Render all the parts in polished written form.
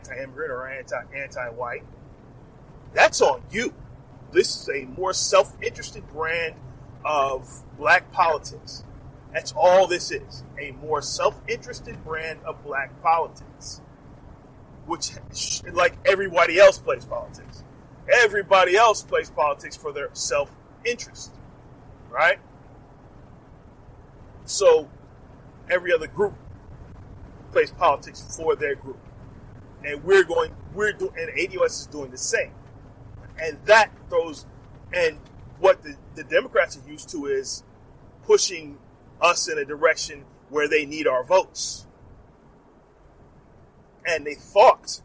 anti-immigrant or anti-white, that's on you. This is a more self-interested brand of black politics. That's all this is. A more self-interested brand of black politics. Which, like everybody else plays politics. Everybody else plays politics for their self-interest. Right? So, every other group plays politics for their group. And and ADOS is doing the same. And that throws, and what the Democrats are used to is pushing us in a direction where they need our votes. And they thought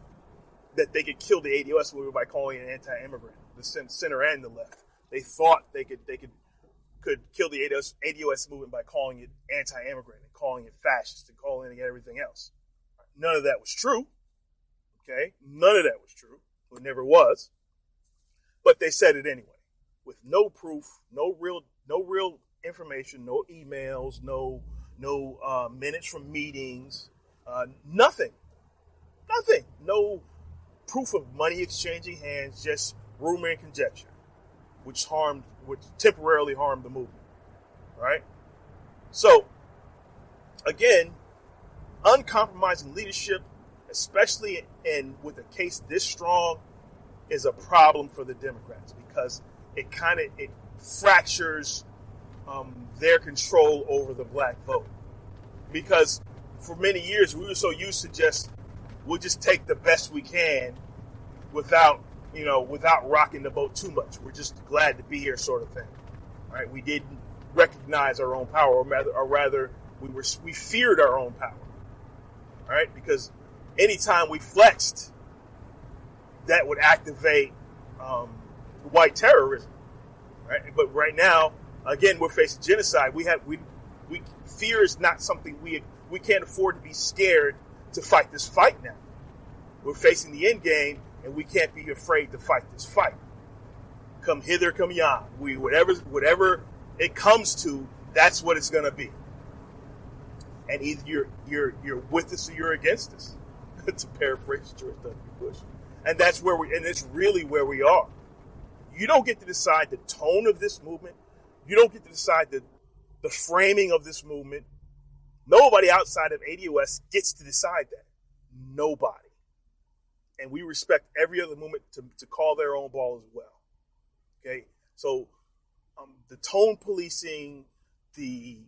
that they could kill the ADOS movement by calling it anti-immigrant, the center and the left. They thought they could kill the ADOS movement by calling it anti-immigrant and calling it fascist and calling it everything else. None of that was true. Okay? None of that was true. It never was. But they said it anyway, with no proof, no real information, no emails, no minutes from meetings, nothing, no proof of money exchanging hands, just rumor and conjecture, which temporarily harmed the movement, right? So, again, uncompromising leadership, especially with a case this strong, is a problem for the Democrats because it fractures their control over the black vote. Because for many years we were so used to we'll just take the best we can without rocking the boat too much. We're just glad to be here, sort of thing. Right? We didn't recognize our own power, or rather, we feared our own power. Right? Because anytime we flexed, that would activate white terrorism, right? But right now, again, we're facing genocide. Fear is not something we can't afford to be scared to fight this fight now. We're facing the end game, and we can't be afraid to fight this fight. Come hither, come yon. Whatever it comes to, that's what it's going to be. And either you're with us or you're against us, to paraphrase George W. Bush. And it's really where we are. You don't get to decide the tone of this movement. You don't get to decide the framing of this movement. Nobody outside of ADOS gets to decide that. Nobody. And we respect every other movement to call their own ball as well. Okay? So the tone policing, the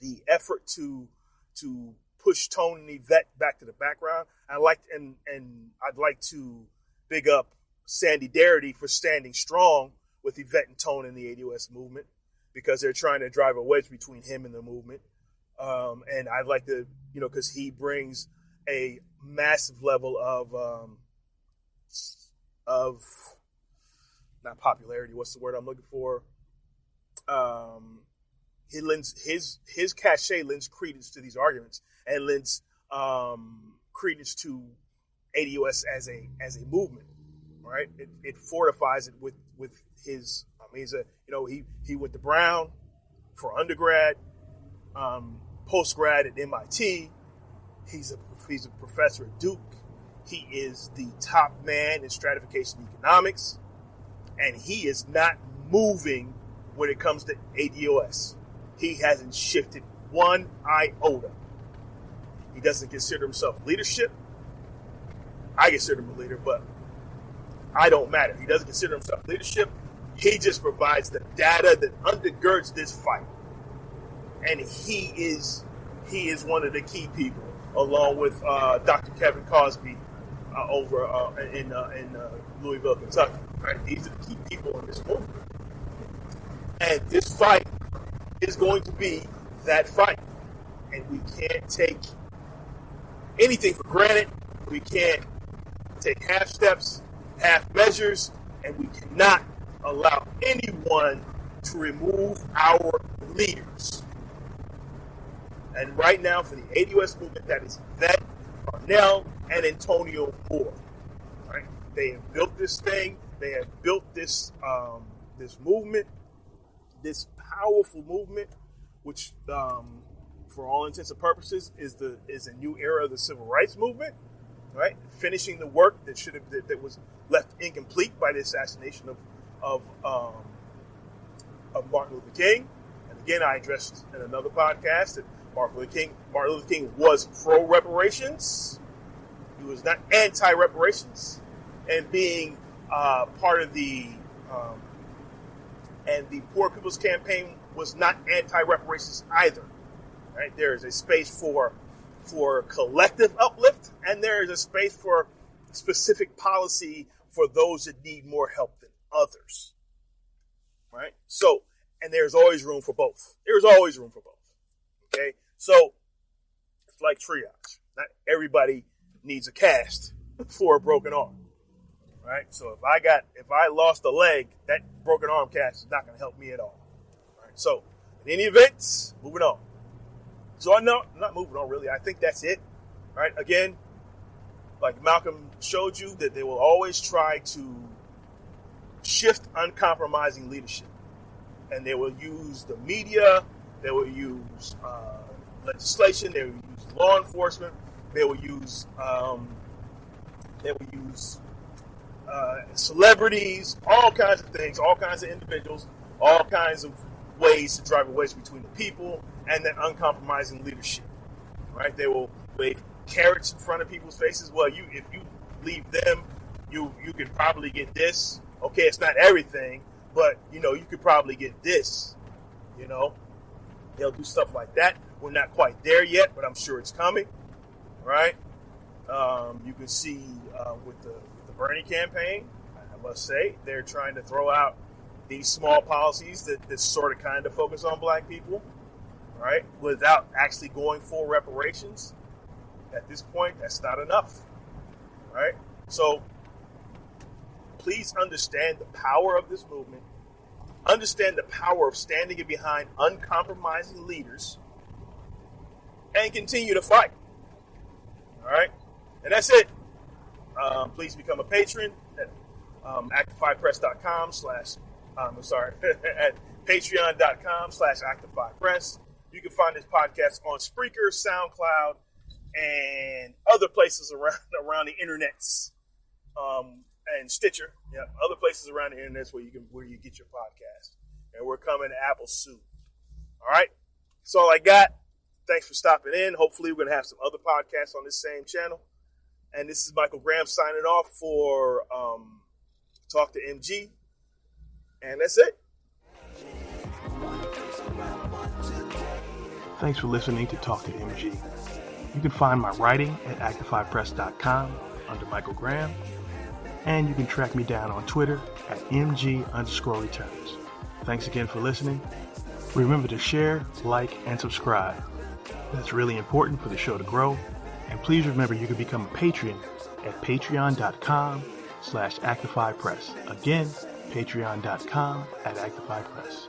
the effort to push Tone and Yvette back to the background. I'd like to big up Sandy Darity for standing strong with Yvette and Tone in the ADOS movement because they're trying to drive a wedge between him and the movement. And I'd like to, because he brings a massive level of not popularity. What's the word I'm looking for? He lends his cachet lends credence to these arguments and lends credence to ADOS as a movement, right? It fortifies it with his. He went to Brown for undergrad, post-grad at MIT. He's a professor at Duke. He is the top man in stratification economics, and he is not moving when it comes to ADOS. He hasn't shifted one iota. He doesn't consider himself leadership. I consider him a leader, but I don't matter. He doesn't consider himself leadership. He just provides the data that undergirds this fight. And he is one of the key people, along with Dr. Kevin Cosby over in Louisville, Kentucky. Right? These are the key people in this movement. And this fight is going to be that fight. And we can't take anything for granted. We can't take half steps, half measures, and we cannot allow anyone to remove our leaders. And right now, for the ADOS movement, that is Yvette, Parnell, and Antonio Moore. Right? They have built this thing. They have built this this movement, this powerful movement, which, for all intents and purposes, is a new era of the civil rights movement. right? Finishing the work that was left incomplete by the assassination of Martin Luther King. And again, I addressed in another podcast that Martin Luther King was pro-reparations. He was not anti-reparations. And being part of the Poor People's Campaign was not anti-reparations either. Right? There is a space for collective uplift, and there is a space for specific policy for those that need more help than others. Right? So, and there's always room for both. There's always room for both. Okay? So, it's like triage. Not everybody needs a cast for a broken arm. Right? So if I lost a leg, that broken arm cast is not going to help me at all. Right? So, in any event, moving on. So I'm not moving on really. I think that's it. Right? Again, like Malcolm showed you, that they will always try to shift uncompromising leadership. And they will use the media, they will use legislation, they will use law enforcement, they will use celebrities, all kinds of things, all kinds of individuals, all kinds of ways to drive a wedge between the people and that uncompromising leadership. Right? They will wave carrots in front of people's faces. Well, if you leave them, you could probably get this. Okay, it's not everything, but you could probably get this. They'll do stuff like that. We're not quite there yet, but I'm sure it's coming. Right? You can see with the Bernie campaign, I must say, they're trying to throw out these small policies that sort of kind of focus on black people, right? Without actually going for reparations. At this point, that's not enough, right? So please understand the power of this movement. Understand the power of standing behind uncompromising leaders and continue to fight. All right? And that's it. Please become a patron at active5press.com at patreon.com/active5press. You can find this podcast on Spreaker, SoundCloud, and other places around the internets, and Stitcher. Yeah, other places around the internets where you get your podcast. And we're coming to Apple soon. All right, that's all I got. Thanks for stopping in. Hopefully, we're gonna have some other podcasts on this same channel. And this is Michael Graham signing off for Talk to MG. And that's it. Thanks for listening to Talk to MG. You can find my writing at active5press.com under Michael Graham. And you can track me down on Twitter at MG_returns. Thanks again for listening. Remember to share, like, and subscribe. That's really important for the show to grow. And please remember you can become a patron at patreon.com/active5press. Again, patreon.com/active5press.